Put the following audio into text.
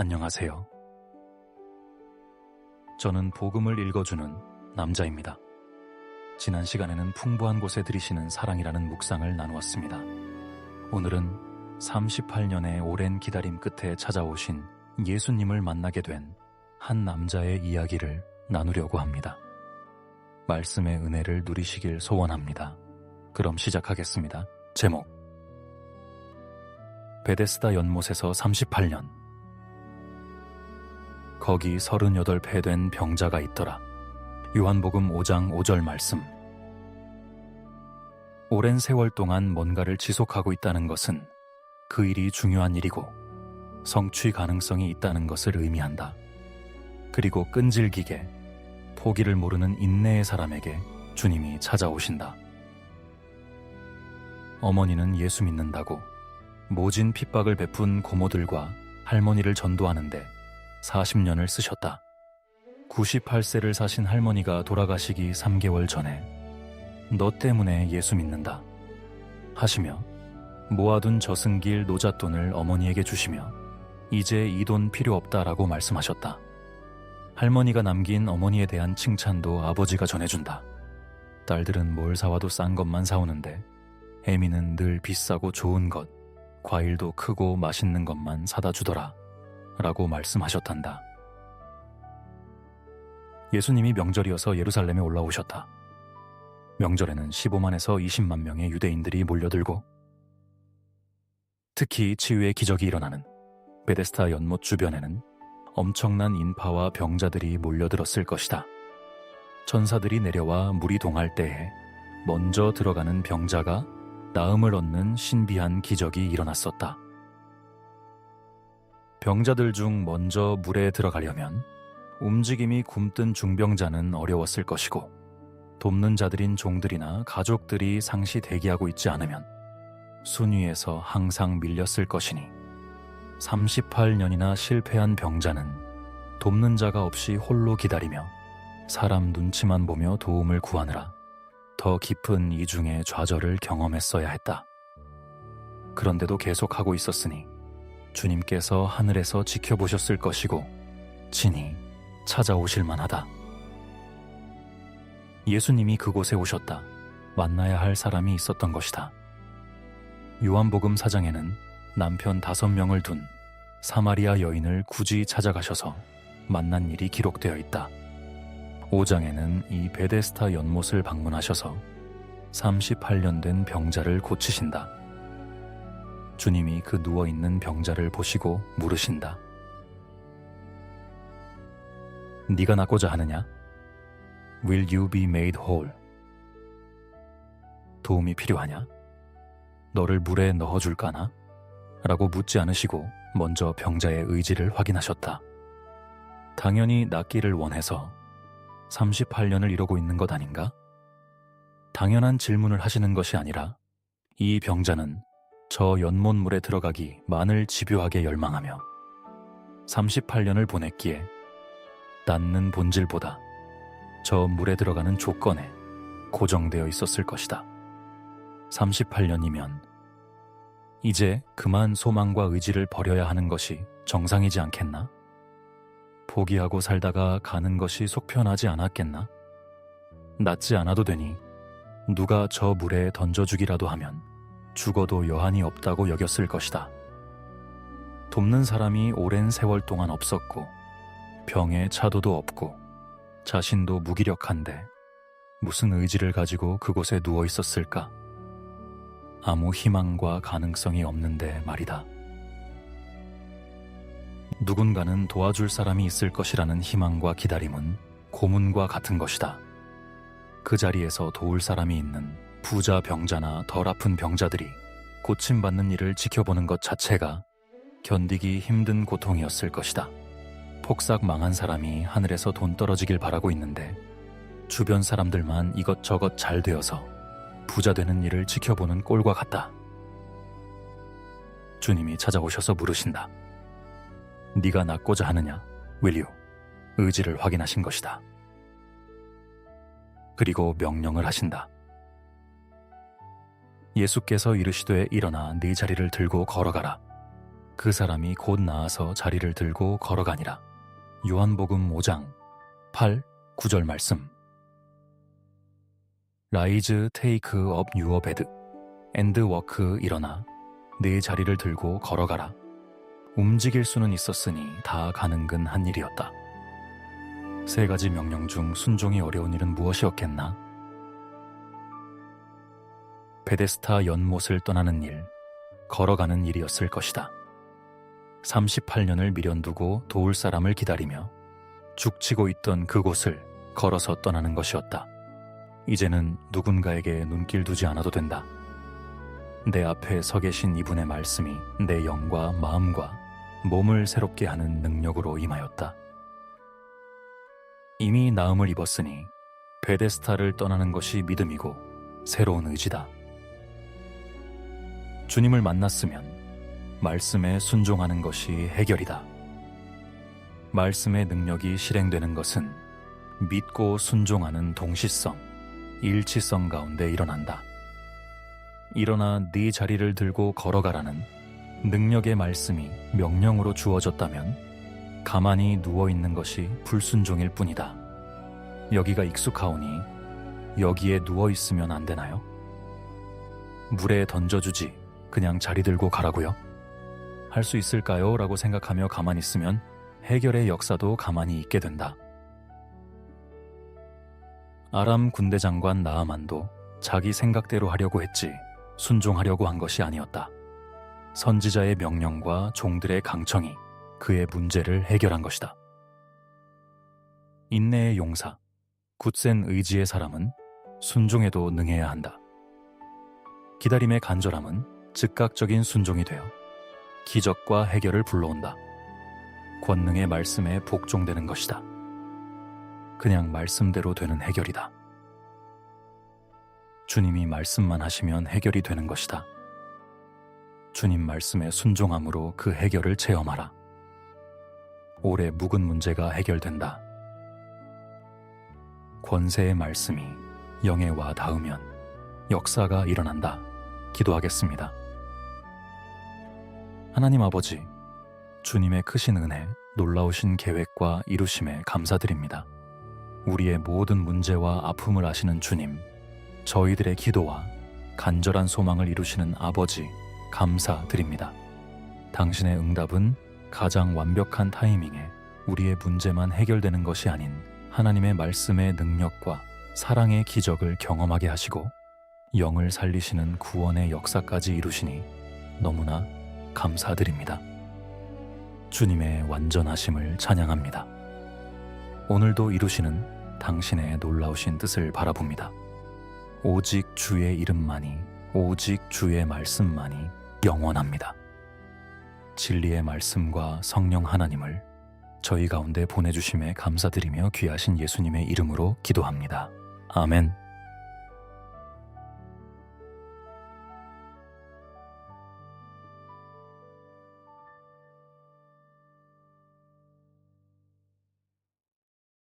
안녕하세요. 저는 복음을 읽어주는 남자입니다. 지난 시간에는 풍부한 곳에 들이시는 사랑이라는 묵상을 나누었습니다. 오늘은 38년의 오랜 기다림 끝에 찾아오신 예수님을 만나게 된 한 남자의 이야기를 나누려고 합니다. 말씀의 은혜를 누리시길 소원합니다. 그럼 시작하겠습니다. 제목: 베데스다 연못에서 38년. 거기 38배 된 병자가 있더라. 요한복음 5장 5절 말씀. 오랜 세월 동안 뭔가를 지속하고 있다는 것은 그 일이 중요한 일이고 성취 가능성이 있다는 것을 의미한다. 그리고 끈질기게 포기를 모르는 인내의 사람에게 주님이 찾아오신다. 어머니는 예수 믿는다고 모진 핍박을 베푼 고모들과 할머니를 전도하는데 40년을 쓰셨다. 98세를 사신 할머니가 돌아가시기 3개월 전에 너 때문에 예수 믿는다 하시며 모아둔 저승길 노잣돈을 어머니에게 주시며 이제 이 돈 필요 없다라고 말씀하셨다. 할머니가 남긴 어머니에 대한 칭찬도 아버지가 전해준다. 딸들은 뭘 사와도 싼 것만 사오는데 애미는 늘 비싸고 좋은 것, 과일도 크고 맛있는 것만 사다 주더라 라고 말씀하셨단다. 예수님이 명절이어서 예루살렘에 올라오셨다. 명절에는 15만에서 20만 명의 유대인들이 몰려들고 특히 치유의 기적이 일어나는 베데스다 연못 주변에는 엄청난 인파와 병자들이 몰려들었을 것이다. 천사들이 내려와 물이 동할 때에 먼저 들어가는 병자가 나음을 얻는 신비한 기적이 일어났었다. 병자들 중 먼저 물에 들어가려면 움직임이 굼뜬 중병자는 어려웠을 것이고 돕는 자들인 종들이나 가족들이 상시 대기하고 있지 않으면 순위에서 항상 밀렸을 것이니 38년이나 실패한 병자는 돕는 자가 없이 홀로 기다리며 사람 눈치만 보며 도움을 구하느라 더 깊은 이중의 좌절을 경험했어야 했다. 그런데도 계속하고 있었으니 주님께서 하늘에서 지켜보셨을 것이고 친히 찾아오실 만하다. 예수님이 그곳에 오셨다. 만나야 할 사람이 있었던 것이다. 요한복음 4장에는 남편 5명을 둔 사마리아 여인을 굳이 찾아가셔서 만난 일이 기록되어 있다. 5장에는 이 베데스다 연못을 방문하셔서 38년 된 병자를 고치신다. 주님이 그 누워있는 병자를 보시고 물으신다. 네가 낫고자 하느냐? Will you be made whole? 도움이 필요하냐? 너를 물에 넣어줄까나? 라고 묻지 않으시고 먼저 병자의 의지를 확인하셨다. 당연히 낫기를 원해서 38년을 이러고 있는 것 아닌가? 당연한 질문을 하시는 것이 아니라 이 병자는 저 연못물에 들어가기 만을 집요하게 열망하며 38년을 보냈기에 낫는 본질보다 저 물에 들어가는 조건에 고정되어 있었을 것이다. 38년이면 이제 그만 소망과 의지를 버려야 하는 것이 정상이지 않겠나? 포기하고 살다가 가는 것이 속편하지 않았겠나? 낫지 않아도 되니 누가 저 물에 던져주기라도 하면 죽어도 여한이 없다고 여겼을 것이다. 돕는 사람이 오랜 세월 동안 없었고 병에 차도도 없고 자신도 무기력한데 무슨 의지를 가지고 그곳에 누워 있었을까? 아무 희망과 가능성이 없는데 말이다. 누군가는 도와줄 사람이 있을 것이라는 희망과 기다림은 고문과 같은 것이다. 그 자리에서 도울 사람이 있는 부자 병자나 덜 아픈 병자들이 고침받는 일을 지켜보는 것 자체가 견디기 힘든 고통이었을 것이다. 폭삭 망한 사람이 하늘에서 돈 떨어지길 바라고 있는데 주변 사람들만 이것저것 잘 되어서 부자 되는 일을 지켜보는 꼴과 같다. 주님이 찾아오셔서 물으신다. 네가 낫고자 하느냐? Will you? 의지를 확인하신 것이다. 그리고 명령을 하신다. 예수께서 이르시되 일어나 네 자리를 들고 걸어가라. 그 사람이 곧 나아서 자리를 들고 걸어가니라. 요한복음 5장 8, 9절 말씀. 라이즈 테이크 업 유어 베드 앤드 워크 일어나 네 자리를 들고 걸어가라. 움직일 수는 있었으니 다 가능근 한 일이었다. 세 가지 명령 중 순종이 어려운 일은 무엇이었겠나? 베데스다 연못을 떠나는 일, 걸어가는 일이었을 것이다. 38년을 미련두고 도울 사람을 기다리며 죽치고 있던 그곳을 걸어서 떠나는 것이었다. 이제는 누군가에게 눈길 두지 않아도 된다. 내 앞에 서 계신 이분의 말씀이 내 영과 마음과 몸을 새롭게 하는 능력으로 임하였다. 이미 나음을 입었으니 베데스다를 떠나는 것이 믿음이고 새로운 의지다. 주님을 만났으면 말씀에 순종하는 것이 해결이다. 말씀의 능력이 실행되는 것은 믿고 순종하는 동시성, 일치성 가운데 일어난다. 일어나 네 자리를 들고 걸어가라는 능력의 말씀이 명령으로 주어졌다면 가만히 누워있는 것이 불순종일 뿐이다. 여기가 익숙하오니 여기에 누워있으면 안 되나요? 물에 던져주지 그냥 자리 들고 가라고요? 할 수 있을까요? 라고 생각하며 가만히 있으면 해결의 역사도 가만히 있게 된다. 아람 군대 장관 나아만도 자기 생각대로 하려고 했지 순종하려고 한 것이 아니었다. 선지자의 명령과 종들의 강청이 그의 문제를 해결한 것이다. 인내의 용사, 굳센 의지의 사람은 순종에도 능해야 한다. 기다림의 간절함은 즉각적인 순종이 되어 기적과 해결을 불러온다. 권능의 말씀에 복종되는 것이다. 그냥 말씀대로 되는 해결이다. 주님이 말씀만 하시면 해결이 되는 것이다. 주님 말씀에 순종함으로 그 해결을 체험하라. 오래 묵은 문제가 해결된다. 권세의 말씀이 영에 와 닿으면 역사가 일어난다. 기도하겠습니다. 하나님 아버지, 주님의 크신 은혜, 놀라우신 계획과 이루심에 감사드립니다. 우리의 모든 문제와 아픔을 아시는 주님, 저희들의 기도와 간절한 소망을 이루시는 아버지, 감사드립니다. 당신의 응답은 가장 완벽한 타이밍에 우리의 문제만 해결되는 것이 아닌 하나님의 말씀의 능력과 사랑의 기적을 경험하게 하시고 영을 살리시는 구원의 역사까지 이루시니 너무나 감사드립니다. 주님의 완전하심을 찬양합니다. 오늘도 이루시는 당신의 놀라우신 뜻을 바라봅니다. 오직 주의 이름만이, 오직 주의 말씀만이 영원합니다. 진리의 말씀과 성령 하나님을 저희 가운데 보내주심에 감사드리며 귀하신 예수님의 이름으로 기도합니다. 아멘.